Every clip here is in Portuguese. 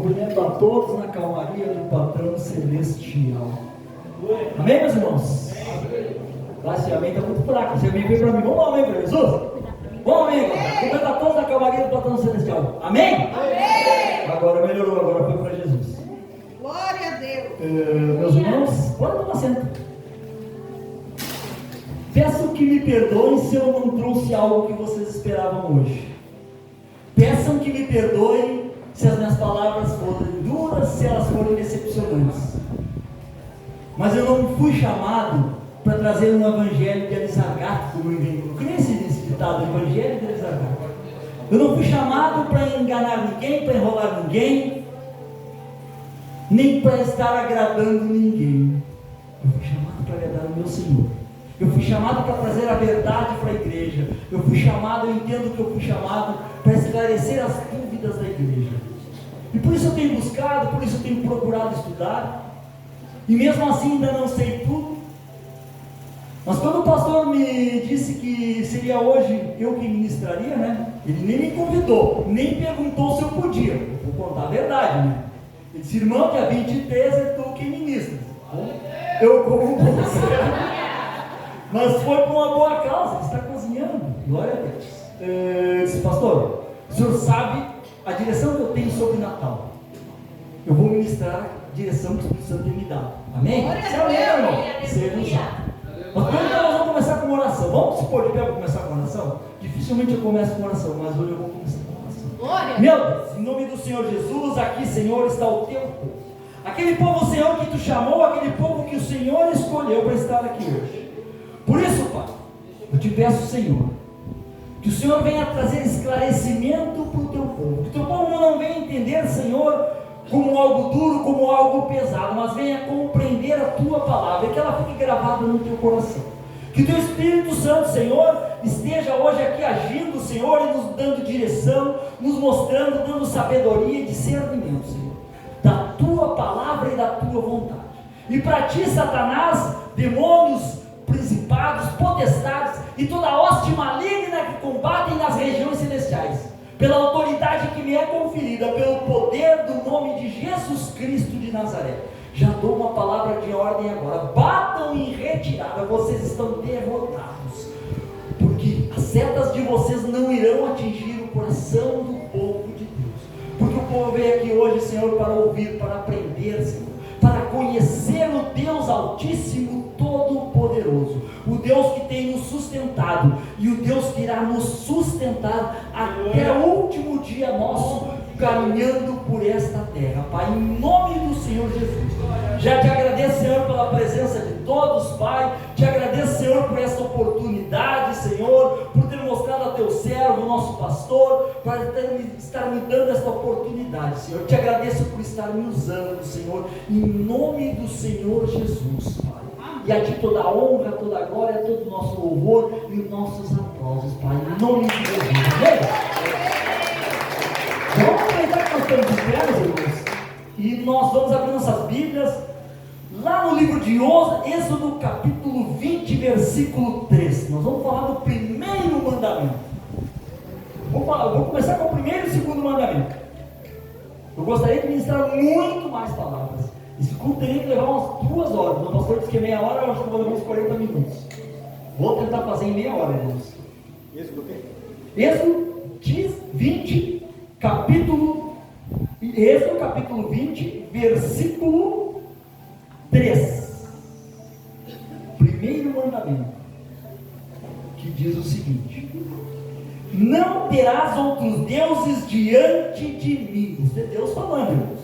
cumprimento a todos na calmaria do patrão celestial. Amém, meus irmãos? Esse amém está muito fraco. Você vem para mim. Vamos lá, amém para Jesus? Bom, amém. Cumprimento a todos na calmaria do patrão celestial. Amém? Amém. Agora melhorou, agora foi para Jesus. Glória a Deus. Meus irmãos, podem tomar assento. Peço que me perdoem se eu não trouxe algo que vocês esperavam hoje. Peçam que me perdoem se as minhas palavras forem duras, se elas forem decepcionantes. Mas eu não fui chamado para trazer um evangelho de alisargato, como eu invento. Eu conheci esse ditado, evangelho de alisargato. Eu não fui chamado para enganar ninguém, para enrolar ninguém, nem para estar agradando ninguém. Eu fui chamado para agradar o meu Senhor. Eu fui chamado para trazer a verdade para a igreja. Eu fui chamado, eu entendo que eu fui chamado para esclarecer as dúvidas da igreja. E por isso eu tenho buscado, por isso eu tenho procurado estudar. E mesmo assim ainda não sei tudo. Mas quando o pastor me disse que seria hoje eu que ministraria, né? Ele nem me convidou, nem perguntou se eu podia. Eu vou contar a verdade, né? Ele disse, irmão, dia 23 é tu que ministra. Eu como você. Mas foi por uma boa causa, ele está cozinhando, glória a Deus. Eu disse, pastor, o senhor sabe a direção que eu tenho sobre Natal. Eu vou ministrar a direção que o Espírito Santo tem me dado. Amém? Você é meu irmão? Você não sabe. Mas quando nós vamos começar com uma oração, vamos se pôr de pé para começar com uma oração? Dificilmente eu começo com oração, mas hoje eu vou começar com oração. Meu Deus, em nome do Senhor Jesus, aqui, Senhor, está o teu povo. Aquele povo, Senhor, que tu chamou, aquele povo que o Senhor escolheu para estar aqui hoje. Por isso, Pai, eu te peço, Senhor, que o Senhor venha trazer esclarecimento para o teu povo, que o teu povo não venha entender, Senhor, como algo duro, como algo pesado, mas venha compreender a tua palavra, e que ela fique gravada no teu coração. Que o teu Espírito Santo, Senhor, esteja hoje aqui agindo, Senhor, e nos dando direção, nos mostrando, dando sabedoria e discernimento, Senhor, da tua palavra e da tua vontade. E para ti, Satanás, demônios, principados, potestades e toda hoste maligna que combatem nas regiões celestiais, pela autoridade que me é conferida, pelo poder do nome de Jesus Cristo de Nazaré, já dou uma palavra de ordem agora: batam em retirada, vocês estão derrotados, porque as setas de vocês não irão atingir o coração do povo de Deus, porque o povo veio aqui hoje, Senhor, para ouvir, para aprender, Senhor, para conhecer o Deus Altíssimo, Todo-Poderoso, o Deus que tem nos sustentado e o Deus que irá nos sustentar até o último dia nosso, caminhando por esta terra. Pai, em nome do Senhor Jesus, já te agradeço, Senhor, pela presença de todos, Pai, te agradeço, Senhor, por esta oportunidade, Senhor, por ter mostrado a teu servo, o nosso pastor, para estar me dando esta oportunidade, Senhor. Te agradeço por estar me usando, Senhor, em nome do Senhor Jesus, Pai. E a ti toda a honra, toda a glória, todo o nosso louvor e os nossos aplausos, Pai, em nome de Jesus. Amém? Vamos aproveitar que nós estamos de pé, meus irmãos, e nós vamos abrir nossas Bíblias lá no livro de Êxodo, capítulo 20, versículo 3. Nós vamos falar do primeiro mandamento. Vou começar com o primeiro e o segundo mandamento. Eu gostaria de ministrar muito mais palavras. Esse culto teria que levar umas 2 horas. O pastor disse que meia hora, eu acho que eu vou levar uns 40 minutos. Vou tentar fazer em meia hora, irmãos. Êxodo o quê? Êxodo 20, capítulo 20, versículo 3. Primeiro mandamento, que diz o seguinte: não terás outros deuses diante de mim. Isso é Deus falando, irmãos.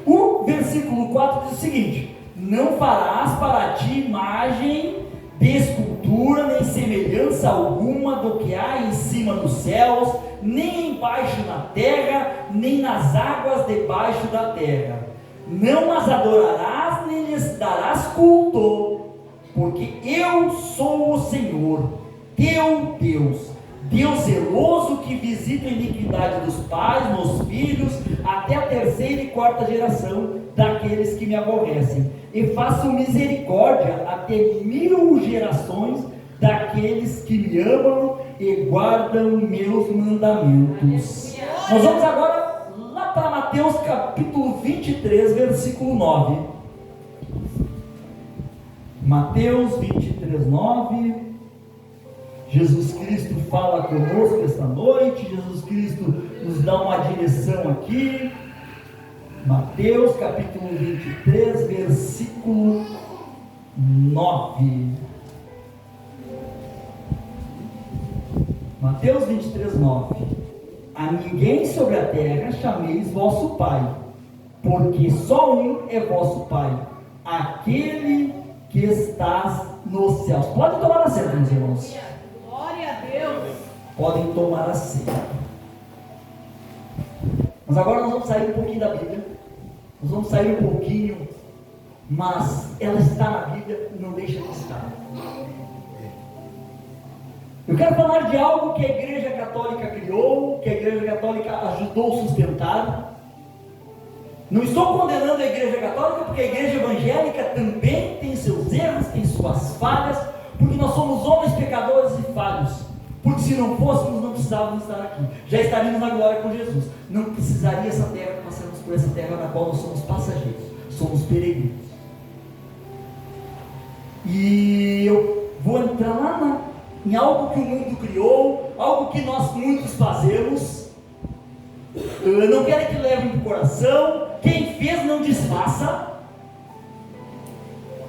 O versículo 4 diz o seguinte: não farás para ti imagem de escultura, nem semelhança alguma do que há em cima dos céus, nem embaixo na terra, nem nas águas debaixo da terra. Não as adorarás, nem lhes darás culto, porque eu sou o Senhor, teu Deus, Deus zeloso, que visita a iniquidade dos pais nos filhos, até a 3ª e 4ª geração daqueles que me aborrecem, e faço misericórdia até 1000 gerações daqueles que me amam e guardam meus mandamentos. Nós vamos agora lá para Mateus capítulo 23, versículo 9. Mateus 23, 9. Jesus Cristo fala conosco esta noite. Jesus Cristo nos dá uma direção aqui. Mateus capítulo 23, versículo 9. Mateus 23, 9. A ninguém sobre a terra chameis vosso Pai, porque só um é vosso Pai, aquele que estás nos céus. Podem tomar assento, meus irmãos. Glória a Deus. Podem tomar assento. Mas agora nós vamos sair um pouquinho da Bíblia. Nós vamos sair um pouquinho, mas ela está na Bíblia e não deixa de estar. Eu quero falar de algo que a Igreja Católica criou, que a Igreja Católica ajudou a sustentar. Não estou condenando a Igreja Católica, porque a Igreja Evangélica também tem seus erros, tem suas falhas, porque nós somos homens pecadores e falhos. Porque se não fôssemos, não precisávamos estar aqui. Já estaríamos na glória com Jesus. Não precisaria essa terra, passarmos por essa terra na qual nós somos passageiros, somos peregrinos. E eu vou entrar lá em algo que o mundo criou, algo que nós muitos fazemos. Eu não quero que levem para o coração. Quem fez, não desfaça.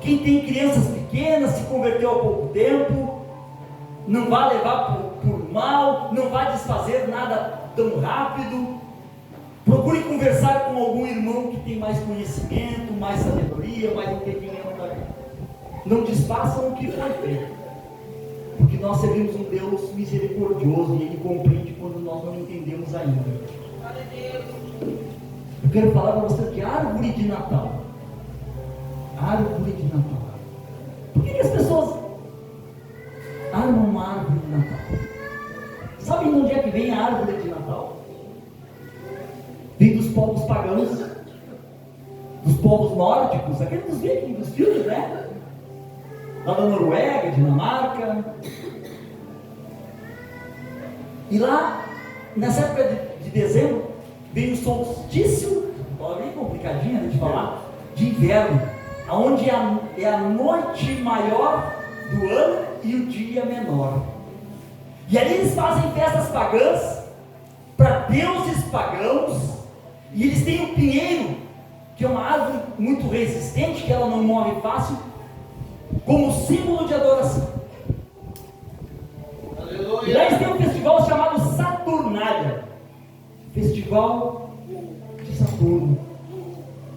Quem tem crianças pequenas, se converteu há pouco tempo, não vai levar por mal, não vai desfazer nada tão rápido. Procure conversar com algum irmão que tem mais conhecimento, mais sabedoria, mais entendimento da vida. Não desfaçam o que foi feito, porque nós servimos um Deus misericordioso e Ele compreende quando nós não entendemos ainda. Eu quero falar para você de árvore de Natal. Árvore de Natal. Por que as pessoas armam uma árvore de Natal? Sabe de onde é que vem a árvore de Natal? Vem dos povos pagãos, dos povos nórdicos, aqueles dos vikings, dos filmes, né? Lá da Noruega, Dinamarca. E lá, nessa época de dezembro, vem o solstício, bem complicadinho de falar, de inverno, onde é a noite maior do ano e o dia menor. E ali eles fazem festas pagãs para deuses pagãos, e eles têm o pinheiro, que é uma árvore muito resistente, que ela não morre fácil, como símbolo de adoração. Aleluia. E lá eles têm um festival chamado Saturnália, festival de Saturno,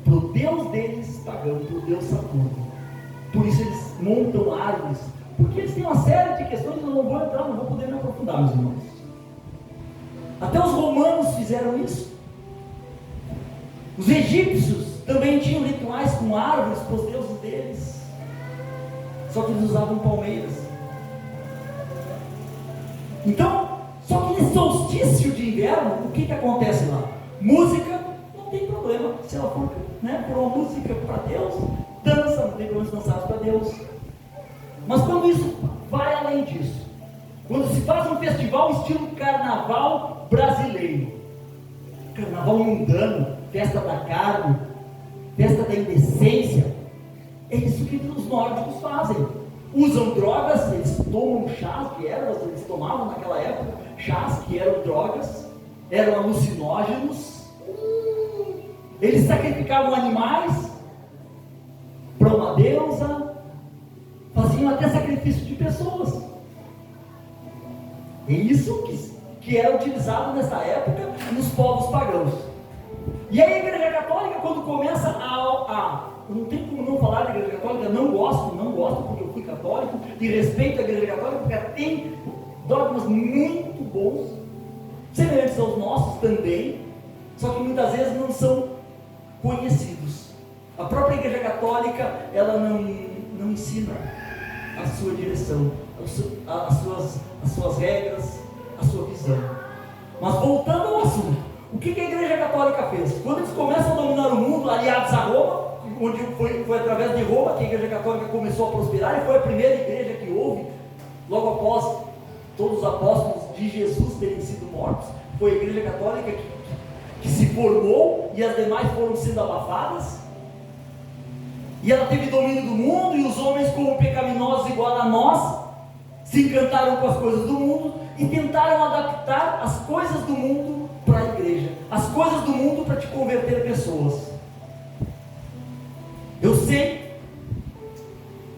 para o deus deles pagão, para o deus Saturno. Por isso eles montam árvores, porque eles têm uma série de questões. Eu não vou entrar, não vou poder me aprofundar, meus irmãos. Até os romanos fizeram isso. Os egípcios também tinham rituais com árvores para os deuses deles, só que eles usavam palmeiras. Então, só que nesse solstício de inverno, o que acontece lá? Música, não tem problema, se ela for, por uma música para Deus, dança, não tem problema dançar para Deus. Mas quando isso vai além disso, quando se faz um festival estilo carnaval brasileiro, carnaval mundano, festa da carne, festa da indecência, é isso que os nórdicos fazem. Usam drogas, eles tomam chás de ervas, eles tomavam naquela época chás que eram drogas, eram alucinógenos. Eles sacrificavam animais para uma deusa, faziam até sacrifício de pessoas. É isso que era utilizado nessa época nos povos pagãos. E a Igreja Católica, quando começa não tem como não falar da Igreja Católica, não gosto porque eu fui católico e respeito a Igreja Católica, porque ela tem dogmas muito bons, semelhantes aos nossos também, só que muitas vezes não são conhecidos. A própria Igreja Católica, ela não ensina a sua direção, as suas regras, a sua visão. Mas voltando ao assunto, o que a Igreja Católica fez? Quando eles começam a dominar o mundo, aliados a Roma, onde foi através de Roma que a Igreja Católica começou a prosperar, e foi a primeira igreja que houve, logo após todos os apóstolos de Jesus terem sido mortos, foi a Igreja Católica que se formou e as demais foram sendo abafadas. E ela teve domínio do mundo, e os homens, como pecaminosos igual a nós, se encantaram com as coisas do mundo e tentaram adaptar as coisas do mundo para a igreja, as coisas do mundo para te converter pessoas. Eu sei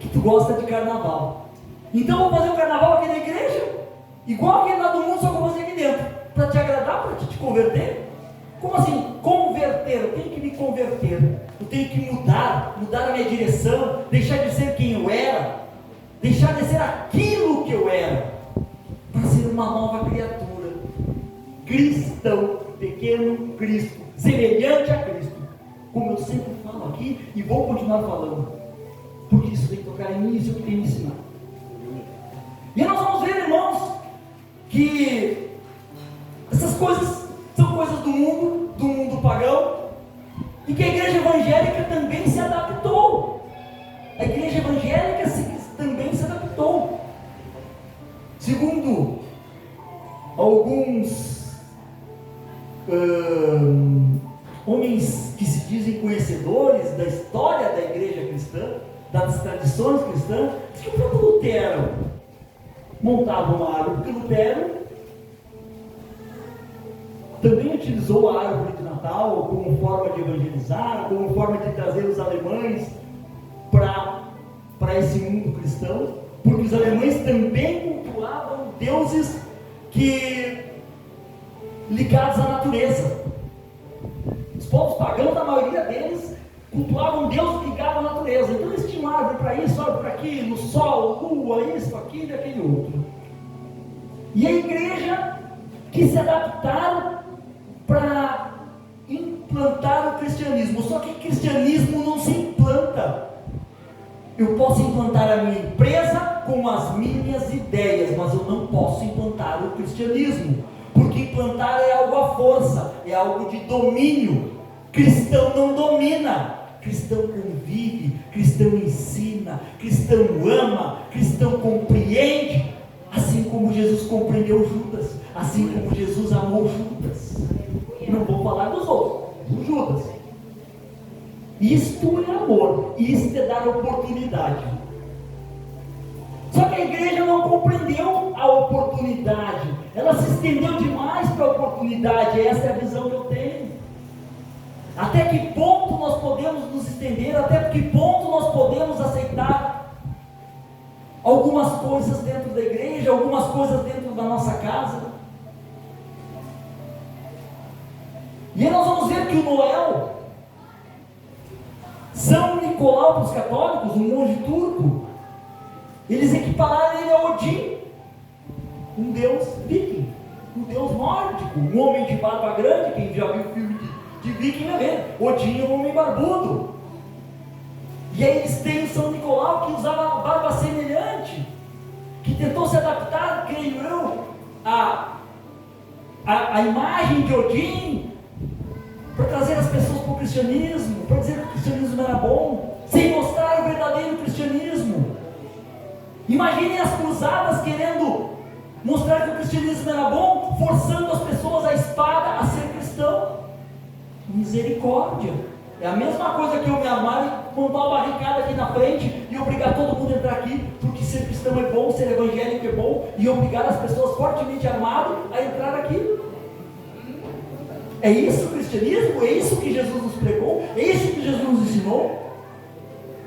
que tu gosta de carnaval, então vou fazer um carnaval aqui na igreja, igual aquele lá do mundo, só que eu vou fazer aqui dentro, para te agradar, para te converter. Como assim? Converter, eu tenho que me converter, eu tenho que mudar a minha direção, deixar de ser quem eu era, deixar de ser aquilo que eu era, para ser uma nova criatura, cristão, pequeno Cristo, semelhante a Cristo, como eu sempre falo aqui e vou continuar falando, porque isso tem que tocar em mim, isso que tem me ensinado. E nós vamos ver, irmãos, que essas coisas são coisas do mundo pagão, e que a igreja evangélica também se adaptou. A igreja evangélica também se adaptou. Segundo alguns homens que se dizem conhecedores da história da igreja cristã, das tradições cristãs, diz que o próprio Lutero montava uma árvore, porque Lutero também utilizou a árvore de Natal como forma de evangelizar, como forma de trazer os alemães para esse mundo cristão, porque os alemães também cultuavam deuses ligados à natureza. Os povos pagãos, a maioria deles, cultuavam Deus ligado à natureza. Então eles tinham árvore para isso, árvore para aquilo, sol, lua, isso, aquilo e aquele outro. E a igreja quis se adaptar para implantar o cristianismo. Só que cristianismo não se implanta. Eu posso implantar a minha empresa com as minhas ideias, mas eu não posso implantar o cristianismo, porque implantar é algo à força, é algo de domínio. Cristão não domina, cristão convive, cristão ensina, cristão ama, cristão compreende, assim como Jesus compreendeu Judas, assim como Jesus amou Judas. Não vou falar dos outros, do Judas. Isto é amor, isto é dar oportunidade. Só que a igreja não compreendeu a oportunidade, ela se estendeu demais para a oportunidade. Essa é a visão que eu tenho. Até que ponto nós podemos nos estender, até que ponto nós podemos aceitar algumas coisas dentro da igreja, algumas coisas dentro da nossa casa. E aí nós vamos ver que o Noel, São Nicolau para os católicos, um monge turco, eles equipararam ele a Odin, um deus viking, um deus nórdico, um homem de barba grande. Quem já viu o filme de viking vai ver, Odin é um homem barbudo. E aí eles têm o São Nicolau, que usava barba semelhante, que tentou se adaptar, creio eu, a imagem de Odin, para trazer as pessoas para o cristianismo, para dizer que o cristianismo não era bom, sem mostrar o verdadeiro cristianismo. Imaginem as cruzadas querendo mostrar que o cristianismo era bom, forçando as pessoas à espada a ser cristão. Misericórdia! É a mesma coisa que eu me armar e montar uma barricada aqui na frente e obrigar todo mundo a entrar aqui, porque ser cristão é bom, ser evangélico é bom, e obrigar as pessoas fortemente armadas a entrar aqui. É isso o cristianismo? É isso que Jesus nos pregou? É isso que Jesus nos ensinou?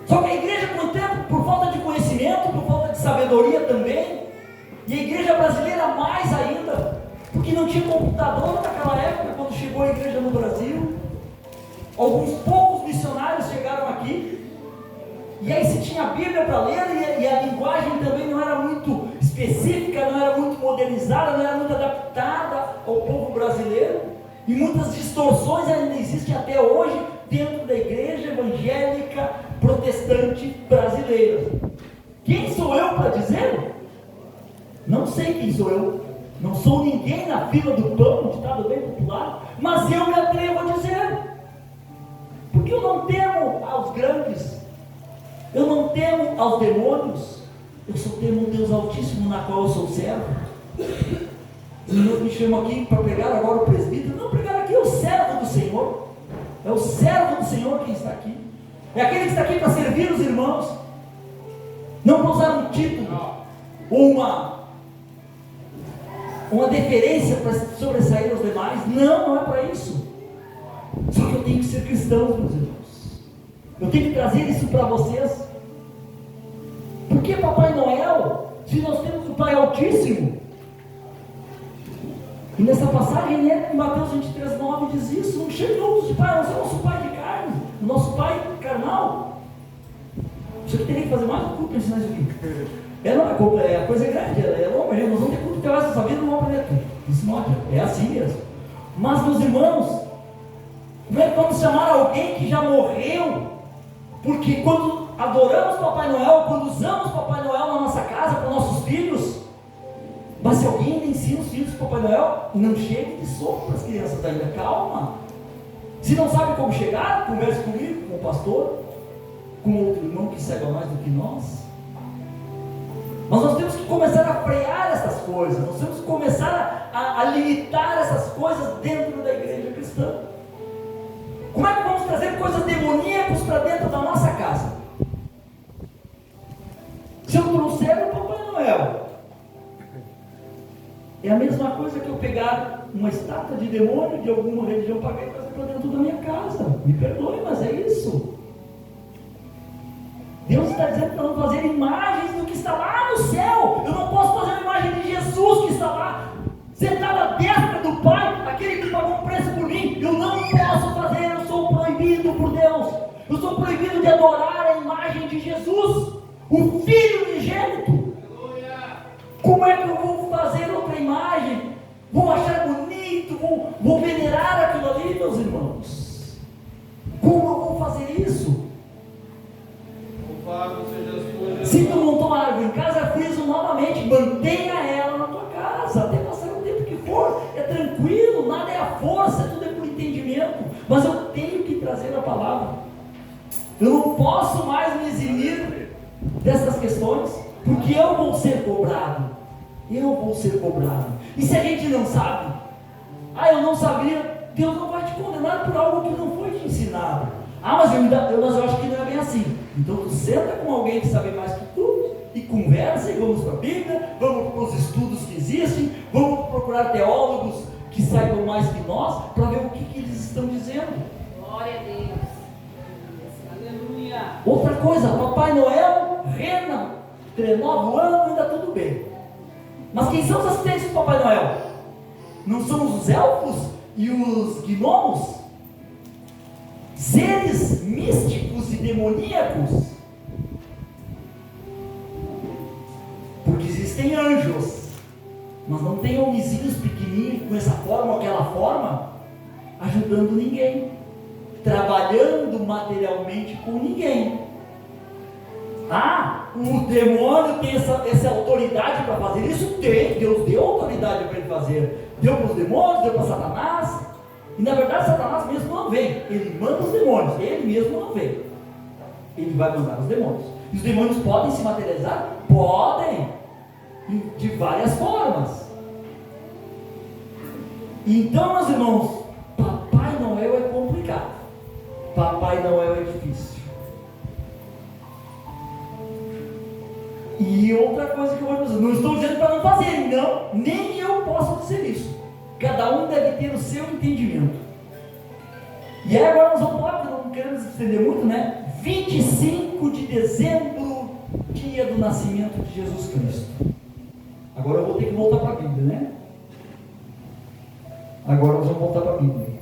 Só que a igreja, com o tempo, por falta de conhecimento, por falta de sabedoria também, e a igreja brasileira mais ainda, porque não tinha computador naquela época, quando chegou a igreja no Brasil. Alguns poucos missionários chegaram aqui, e aí se tinha a Bíblia para ler, e a linguagem também não era muito específica, não era muito modernizada, não era muito adaptada ao povo brasileiro. E muitas distorções ainda existem até hoje dentro da igreja evangélica protestante brasileira. Quem sou eu para dizer? Não sei quem sou eu. Não sou ninguém na fila do pão, ditado bem popular, mas eu me atrevo a dizer. Porque eu não temo aos grandes, eu não temo aos demônios, eu só temo um Deus Altíssimo, na qual eu sou servo. O Senhor me chama aqui para pregar agora o presbítero, não pregar aqui o servo Senhor, é o servo do Senhor quem está aqui, é aquele que está aqui para servir os irmãos, não para usar um título ou uma deferência para sobressair aos demais. Não é para isso. Só que eu tenho que ser cristão, meus irmãos. Eu tenho que trazer isso para vocês. Por que Papai Noel, se nós temos o Pai Altíssimo? E nessa passagem, em Mateus 23:9 diz isso: não chame outros de Pai, nós somos o nosso Pai de carne, o nosso Pai carnal. Isso aqui teria que fazer mais um culto para ensinar isso aqui. A coisa é grande, é longa, nós vamos ter culto até essa vida, não vamos aprender tudo. Isso não é assim mesmo. Mas, meus irmãos, como é que vamos chamar alguém que já morreu? Porque quando adoramos Papai Noel, quando usamos Papai Noel na nossa casa, para nossos filhos, mas se alguém ainda ensina os filhos de Papai Noel, não chegue de soco para as crianças ainda, calma. Se não sabe como chegar, converse comigo, com o pastor, com outro irmão que saiba mais do que nós. Mas nós temos que começar a frear essas coisas, nós temos que começar a limitar essas coisas dentro da igreja cristã. Como é que vamos trazer coisas demoníacas para dentro da nossa casa? Se eu trouxer o Papai Noel, é a mesma coisa que eu pegar uma estátua de demônio de alguma religião pagã e trazer para dentro da minha casa. Me perdoe, mas é isso. Deus está dizendo para não fazer imagens do que está lá no céu. Eu não posso fazer uma imagem de Jesus que está lá, sentado à destra do Pai, aquele que pagou um preço por mim. Eu não posso fazer, eu sou proibido por Deus. Eu sou proibido de adorar a imagem de Jesus, o Filho unigênito. Como é que eu vou fazer outra imagem? Vou achar bonito, vou venerar aquilo ali, meus irmãos? Como eu vou fazer isso? Se tu montou uma árvore em casa, friso novamente, mantenha ela na tua casa, até passar o tempo que for, é tranquilo, nada é a força, tudo é por entendimento, mas eu tenho que trazer a palavra. Eu não posso mais me eximir dessas questões, porque eu vou ser cobrado. E se a gente não sabe, eu não sabia, Deus não vai te condenar por algo que não foi te ensinado. Mas eu acho que não é bem assim. Então tu senta com alguém que sabe mais que tu e conversa, e vamos para a Bíblia, vamos para os estudos que existem, vamos procurar teólogos que saibam mais que nós, para ver o que eles estão dizendo. Glória a Deus. Aleluia. Outra coisa, Papai Noel renova o ano, ainda tudo bem. Mas quem são os assistentes do Papai Noel? Não são os elfos e os gnomos? Seres místicos e demoníacos? Porque existem anjos, mas não tem homenzinhos pequenininhos com essa forma ou aquela forma, ajudando ninguém, trabalhando materialmente com ninguém. O demônio tem essa autoridade para fazer isso? Tem, Deus deu autoridade para ele fazer. Deu para os demônios, deu para Satanás. E na verdade Satanás mesmo não vem, ele manda os demônios, ele mesmo não vem. Ele vai mandar os demônios. E os demônios podem se materializar? Podem, de várias formas. Então, meus irmãos, Papai Noel é complicado, Papai Noel é difícil. E outra coisa que eu vou dizer, não estou dizendo para não fazer, não, nem eu posso dizer isso. Cada um deve ter o seu entendimento. E aí agora nós vamos lá, não queremos estender muito, né? 25 de dezembro, dia do nascimento de Jesus Cristo. Agora eu vou ter que voltar para a Bíblia, né? Agora nós vamos voltar para a Bíblia.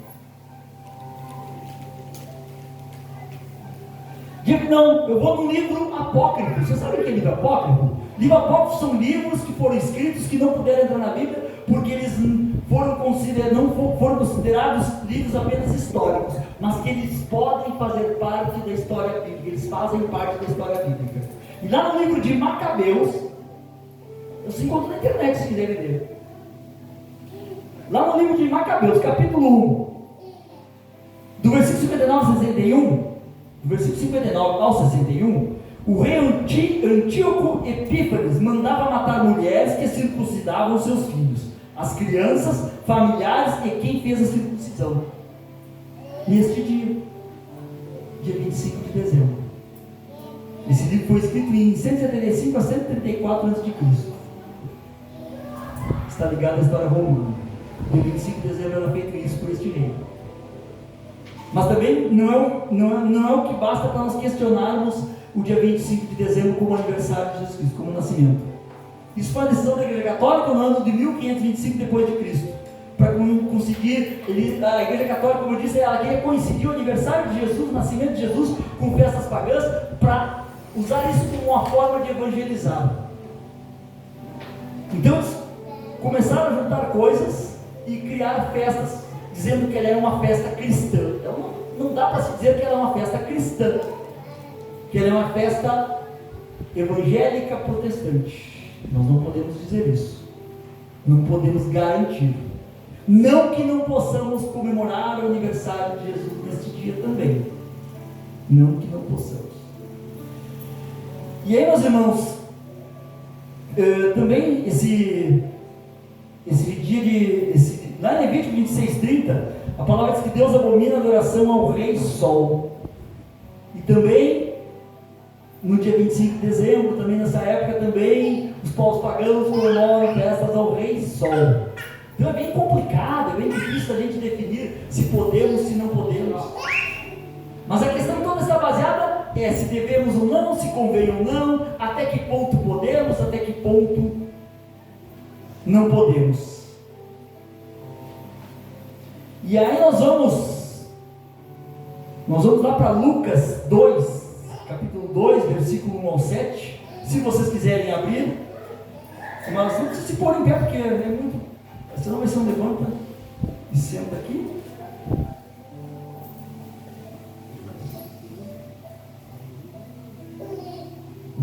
Não, eu vou no livro apócrifo. Você sabe o que é livro apócrifo? Livro apócrifo são livros que foram escritos que não puderam entrar na Bíblia porque eles não foram considerados livros apenas históricos, mas que eles podem fazer parte da história bíblica, eles fazem parte da história bíblica. E lá no livro de Macabeus, você encontra na internet se quiser ler. Lá no livro de Macabeus, capítulo 1, do versículo 59 a 61, do versículo 59 ao 61, o rei Antíoco Epífanes mandava matar mulheres que circuncidavam seus filhos, as crianças, familiares e quem fez a circuncisão. neste dia 25 de dezembro. Esse livro foi escrito em 175 a 134 a.C. Está ligado à história romana. Dia 25 de dezembro era feito isso por este rei. Mas também não é o que basta para nós questionarmos o dia 25 de dezembro como aniversário de Jesus Cristo, como nascimento. Isso foi a decisão da Igreja Católica no ano de 1525 depois de Cristo. Para conseguir, a Igreja Católica, como eu disse, ela queria coincidir o aniversário de Jesus, o nascimento de Jesus, com festas pagãs, para usar isso como uma forma de evangelizar. Então eles começaram a juntar coisas e criar festas, dizendo que ela era uma festa cristã. Então não dá para se dizer que ela é uma festa cristã, que ela é uma festa evangélica protestante. Nós não podemos dizer isso, não podemos garantir. Não que não possamos comemorar o aniversário de Jesus neste dia também, não que não possamos. E aí, meus irmãos, também esse dia lá em Levítico 26:30, a palavra diz que Deus abomina a adoração ao rei Sol. E também no dia 25 de dezembro, também nessa época, também os povos pagãos comemoram festas ao rei Sol. Então é bem complicado, é bem difícil a gente definir se podemos, se não podemos. Mas a questão toda está baseada se devemos ou não, se convém ou não, até que ponto podemos, até que ponto não podemos. E aí nós vamos lá para Lucas 2, capítulo 2, versículo 1 ao 7, se vocês quiserem abrir, mas não precisa se pôr em pé, porque é muito, senão vai ser um levanta e senta aqui.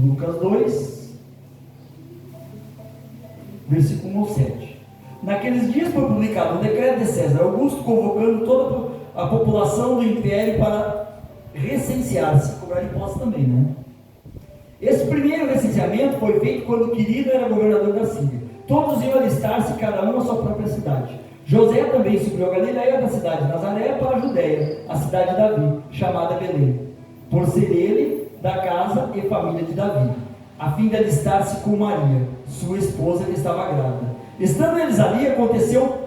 Lucas 2, versículo 1 ao 7. Naqueles dias foi publicado o decreto de César Augusto, convocando toda a população do império para recensear-se, cobrar impostos também, né? Esse primeiro recenseamento foi feito quando Quirino era governador da Síria. Todos iam alistar-se, cada um na sua própria cidade. José também subiu a Galileia da cidade de Nazaré para a Judeia, a cidade de Davi, chamada Belém, por ser ele da casa e família de Davi, a fim de alistar-se com Maria, sua esposa, que estava grávida. Estando eles ali, aconteceu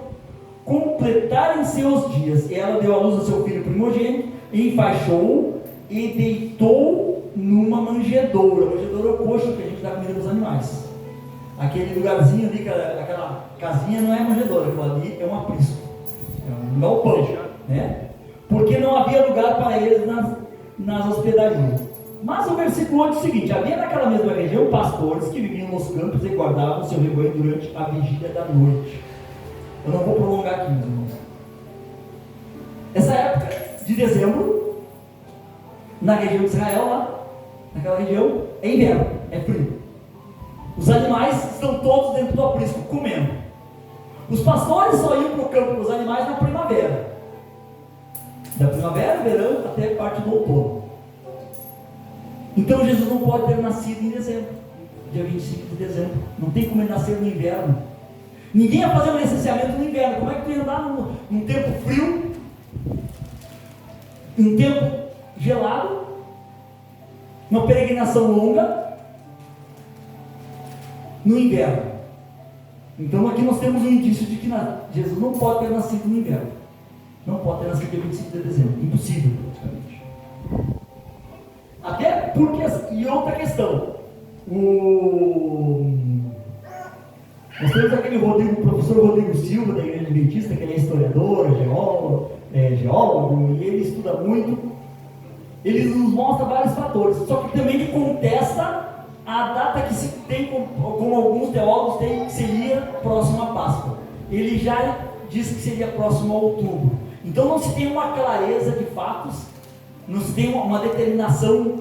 completarem seus dias, e ela deu à luz ao seu filho primogênito, enfaixou-o e deitou numa manjedoura. Manjedoura é o coxo que a gente dá comida para os animais. Aquele lugarzinho ali, aquela casinha não é manjedoura, aquilo ali é um aprisco, é um galpão, né? Porque não havia lugar para eles nas hospedarias. Mas o versículo 8 é o seguinte: havia naquela mesma região pastores que viviam nos campos e guardavam seu rebanho durante a vigília da noite. Eu não vou prolongar aqui, meus irmãos. Essa época de dezembro, na região de Israel, lá, naquela região, é inverno, é frio. Os animais estão todos dentro do aprisco, comendo. Os pastores só iam para o campo com os animais na primavera. Da primavera, verão, até parte do outono. Então Jesus não pode ter nascido em dezembro, dia 25 de dezembro. Não tem como ele nascer no inverno. Ninguém ia fazer um licenciamento no inverno. Como é que tu ia andar num tempo frio, num tempo gelado, uma peregrinação longa, no inverno? Então aqui nós temos um indício de que Jesus não pode ter nascido no inverno. Não pode ter nascido dia 25 de dezembro. Impossível, praticamente. Até porque, e outra questão, nós temos aquele professor Rodrigo Silva, da Igreja Adventista, que ele é historiador, geólogo, e ele estuda muito. Ele nos mostra vários fatores, só que também ele contesta a data que se tem, como alguns teólogos têm, que seria próximo à Páscoa. Ele já disse que seria próximo a outubro. Então não se tem uma clareza de fatos, não se tem uma determinação.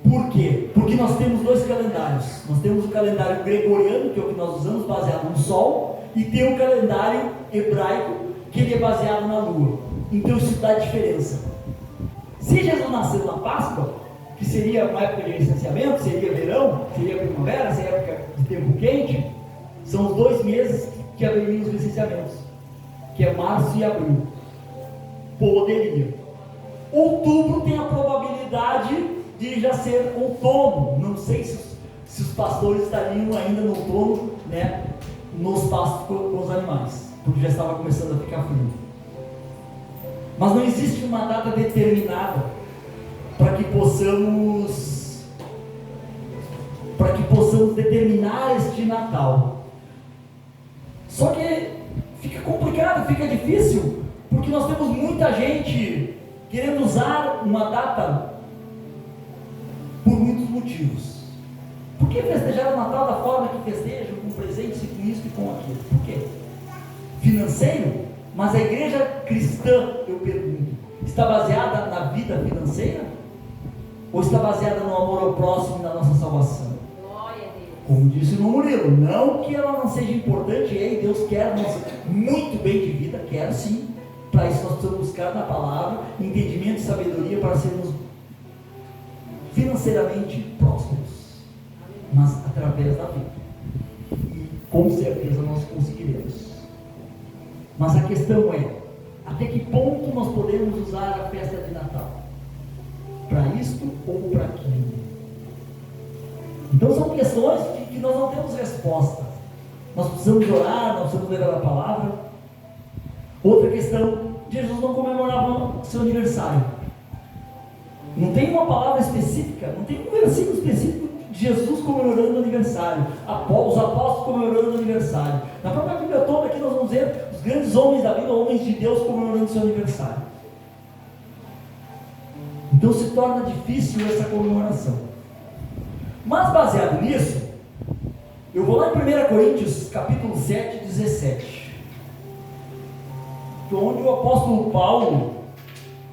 Por quê? Porque nós temos dois calendários. Nós temos o calendário gregoriano, que é o que nós usamos, baseado no Sol, e tem o calendário hebraico, que ele é baseado na Lua. Então isso dá diferença. Se Jesus nasceu na Páscoa, que seria uma época de licenciamento, seria verão, seria primavera, seria época de tempo quente, são os 2 meses que haveriam os licenciamentos, que é março e abril. Poderia. Outubro tem a probabilidade de já ser outono. Não sei se os pastores estariam ainda no outono, né, nos pastos com os animais, porque já estava começando a ficar frio. Mas não existe uma data determinada para que possamos determinar este Natal. Só que fica complicado, fica difícil, porque nós temos muita gente querendo usar uma data por muitos motivos. Por que festejar o Natal da forma que festejam, com presentes e com isso e com aquilo? Por quê? Financeiro? Mas a igreja cristã, eu pergunto, está baseada na vida financeira? Ou está baseada no amor ao próximo e na nossa salvação? Glória a Deus. Como disse no Murilo, não que ela não seja importante, e Deus quer nós muito bem de vida, quer sim. Para isso nós precisamos buscar na palavra entendimento e sabedoria para sermos financeiramente prósperos, mas através da vida. E com certeza nós conseguiremos. Mas a questão é, até que ponto nós podemos usar a festa de Natal? Para isto ou para aquilo? Então são questões que nós não temos resposta. Nós precisamos orar, nós precisamos levar a palavra. Outra questão, Jesus não comemorava seu aniversário. Não tem uma palavra específica, não tem um versículo específico de Jesus comemorando o aniversário, os apóstolos comemorando o aniversário. Na própria Bíblia toda aqui nós vamos ver os grandes homens da Bíblia, homens de Deus comemorando seu aniversário. Então se torna difícil essa comemoração. Mas baseado nisso, eu vou lá em 1 Coríntios capítulo 7, 17, onde o apóstolo Paulo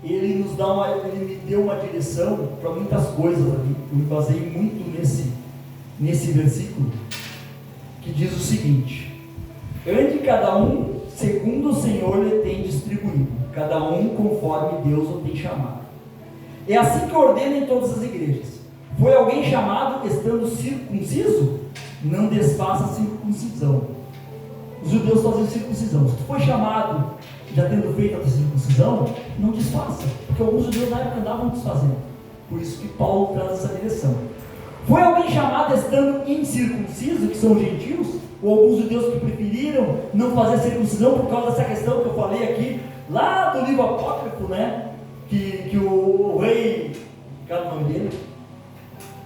ele me deu uma direção para muitas coisas ali. Eu me baseei muito nesse versículo, que diz o seguinte: ande cada um segundo o Senhor lhe tem distribuído, cada um conforme Deus o tem chamado. É assim que ordena em todas as igrejas. Foi alguém chamado estando circunciso? Não desfaça a circuncisão. Os judeus faziam circuncisão. Se tu foi chamado já tendo feito a circuncisão, não desfaça, porque alguns judeus na época andavam desfazendo. Por isso que Paulo traz essa direção. Foi alguém chamado estando incircunciso, que são gentios, ou alguns judeus que preferiram não fazer a circuncisão por causa dessa questão que eu falei aqui, lá do livro apócrifo, né? Que o rei, qual é o nome dele?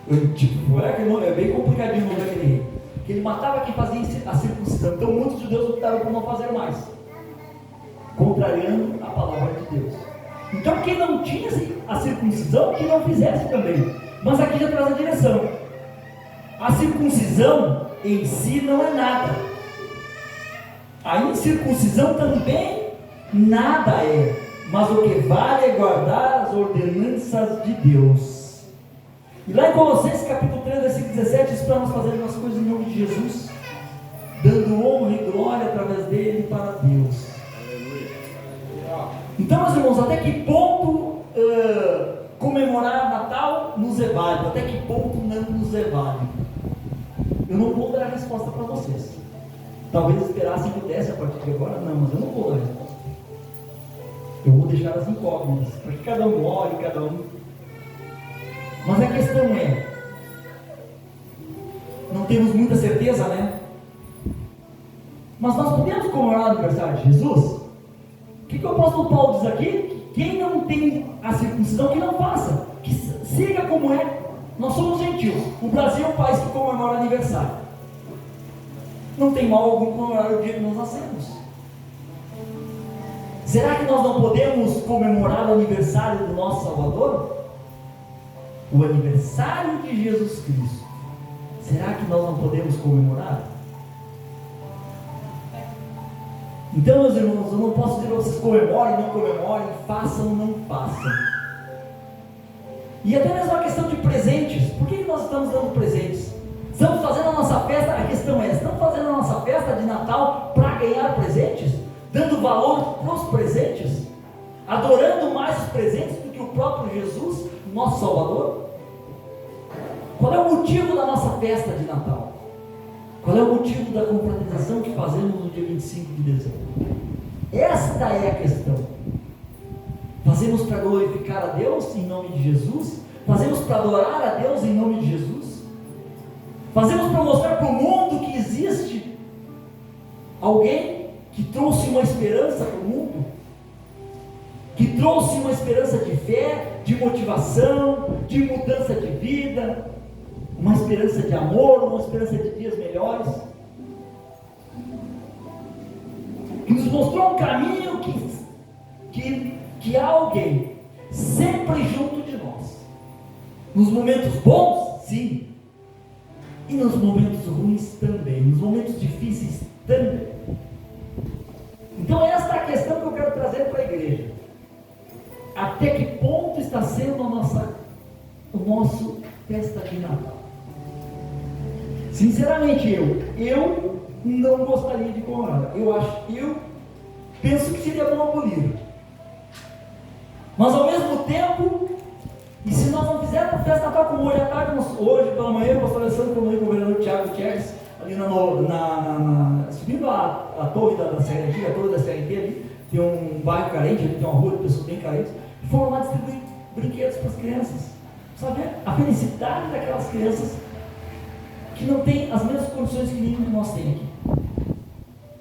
É bem complicadinho o nome daquele rei. Que ele matava quem fazia a circuncisão. Então muitos judeus optaram por não fazer mais, contrariando a palavra de Deus. Então quem não tinha a circuncisão, que não fizesse também. Mas aqui já traz a direção. A circuncisão em si não é nada. A incircuncisão também nada é. Mas o que vale é guardar as ordenanças de Deus. E lá em Colossenses capítulo 3, versículo 17, diz para nós fazermos as coisas em nome de Jesus, dando honra e glória através dele para Deus. Então, meus irmãos, até que ponto comemorar Natal nos é válido? Até que ponto não nos é válido? Eu não vou dar a resposta para vocês. Talvez esperassem que eu desse a partir de agora. Não, mas eu não vou dar a resposta. Eu vou deixar as incógnitas, para que cada um olhe, cada um. Mas a questão é, não temos muita certeza, né? Mas nós podemos comemorar o aniversário de Jesus? O que o apóstolo Paulo diz aqui? Quem não tem a circuncisão, que não faça, que siga como é. Nós somos gentios. O Brasil é um país que comemora aniversário. Não tem mal algum comemorar o dia que nós nascemos. Será que nós não podemos comemorar o aniversário do nosso Salvador? O aniversário de Jesus Cristo. Será que nós não podemos comemorar? Então, meus irmãos, eu não posso dizer para vocês comemorem, não comemorem, façam, não façam. E até mesmo a questão de presentes. Por que nós estamos dando presentes? Estamos fazendo a nossa festa, a questão é, estamos fazendo a nossa festa de Natal para ganhar presentes? Dando valor para os presentes? Adorando mais os presentes do que o próprio Jesus, nosso Salvador? Qual é o motivo da nossa festa de Natal? Qual é o motivo da confraternização que fazemos no dia 25 de dezembro? Esta é a questão. Fazemos para glorificar a Deus em nome de Jesus? Fazemos para adorar a Deus em nome de Jesus? Fazemos para mostrar para o mundo que existe alguém que trouxe uma esperança para o mundo? Que trouxe uma esperança de fé, de motivação, de mudança de vida, uma esperança de amor, uma esperança de dias melhores? Que nos mostrou um caminho que há alguém sempre junto de nós. Nos momentos bons, sim. E nos momentos ruins também. Nos momentos difíceis também. Então esta é a questão que eu quero trazer para a igreja. Até que ponto está sendo o nosso festa de Natal? Sinceramente, eu não gostaria de comemorar. Eu penso que seria bom abolir. Mas ao mesmo tempo, e se nós não fizermos festa Natal como hoje à tarde, hoje pela manhã, eu estou conversando com o governador Tiago Tcheres, ali subindo a torre da CRT, a torre da CRT ali, tem um bairro carente, ali tem uma rua de pessoas bem carentes, e foram lá distribuir brinquedos para as crianças. Sabe a felicidade daquelas crianças que não têm as mesmas condições que nenhum de nós tem aqui.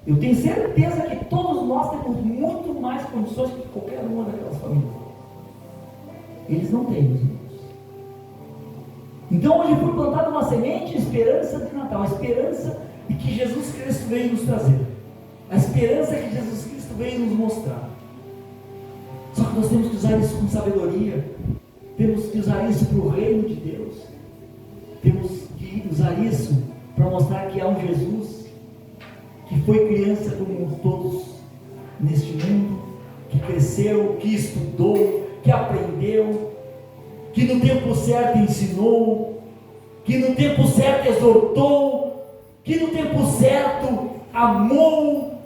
Eu tenho certeza que todos nós temos muito mais condições que qualquer uma daquelas famílias. Eles não têm, meus irmãos. Então hoje foi plantada uma semente, a esperança de Natal, a esperança de que Jesus Cristo veio nos trazer, a esperança que Jesus Cristo veio nos mostrar. Só que nós temos que usar isso com sabedoria, temos que usar isso para o reino de Deus, temos que usar isso para mostrar que há um Jesus que foi criança como todos neste mundo, que cresceu, que estudou, que aprendeu, que no tempo certo ensinou, que no tempo certo exortou, que no tempo certo amou,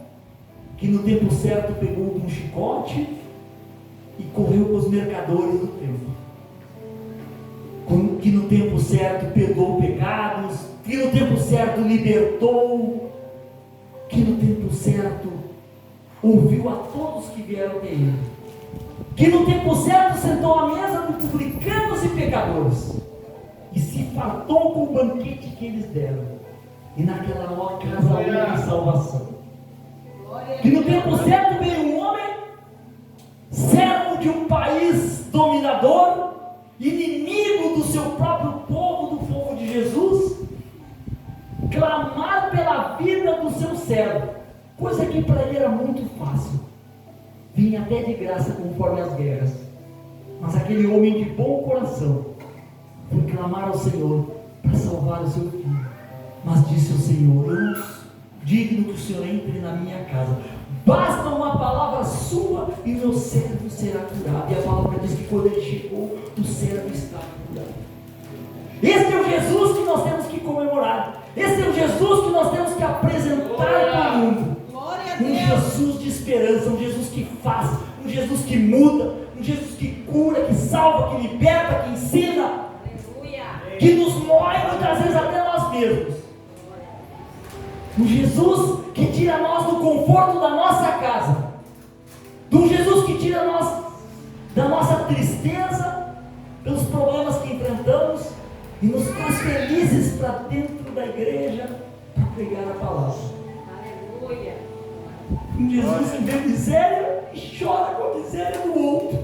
que no tempo certo pegou um chicote e correu com os mercadores do templo, que no tempo certo perdoou pecados, que no tempo certo libertou, que no tempo certo ouviu a todos que vieram até ele, que no tempo certo sentou à mesa de publicanos e pecadores, e se fartou com o banquete que eles deram, e naquela casa houve salvação. Que no tempo certo veio um homem, servo de um país dominador, inimigo do seu próprio povo, do povo de Jesus, clamar pela vida do seu servo, coisa que para ele era muito fácil, vinha até de graça conforme as guerras. Mas aquele homem de bom coração foi clamar ao Senhor para salvar o seu filho. Mas disse ao Senhor: eu não sou digno que o Senhor entre na minha casa, basta uma palavra sua e meu servo será curado. E a palavra diz que quando ele chegou, o servo estava curado. Este é o Jesus que nós temos que comemorar. Esse é o Jesus que nós temos que apresentar para o mundo. Um Jesus de esperança, um Jesus que faz, um Jesus que muda, um Jesus que cura, que salva, que liberta, que ensina, que nos mói muitas vezes até nós mesmos. Um Jesus que tira nós do conforto da nossa casa, um Jesus que tira nós da nossa tristeza, pelos problemas que enfrentamos, e nos faz felizes para dentro da igreja para pregar a palavra. Aleluia. Um Jesus que vê miséria e chora com a miséria do outro.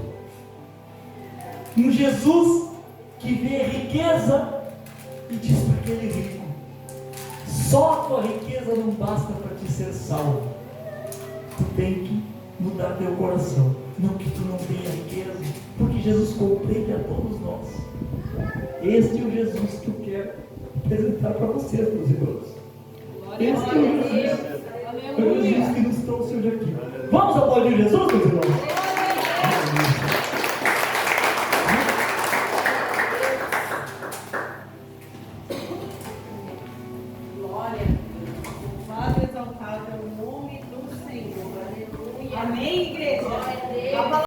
Um Jesus que vê riqueza e diz para aquele rico: só a tua riqueza não basta para te ser salvo. Tu tem que mudar teu coração. Não que tu não tenha riqueza, porque Jesus compreende a todos nós. Este é o Jesus que eu quero apresentar para vocês, meus irmãos. Este é o Jesus que nos trouxe hoje aqui. Vamos aplaudir Jesus, meus irmãos?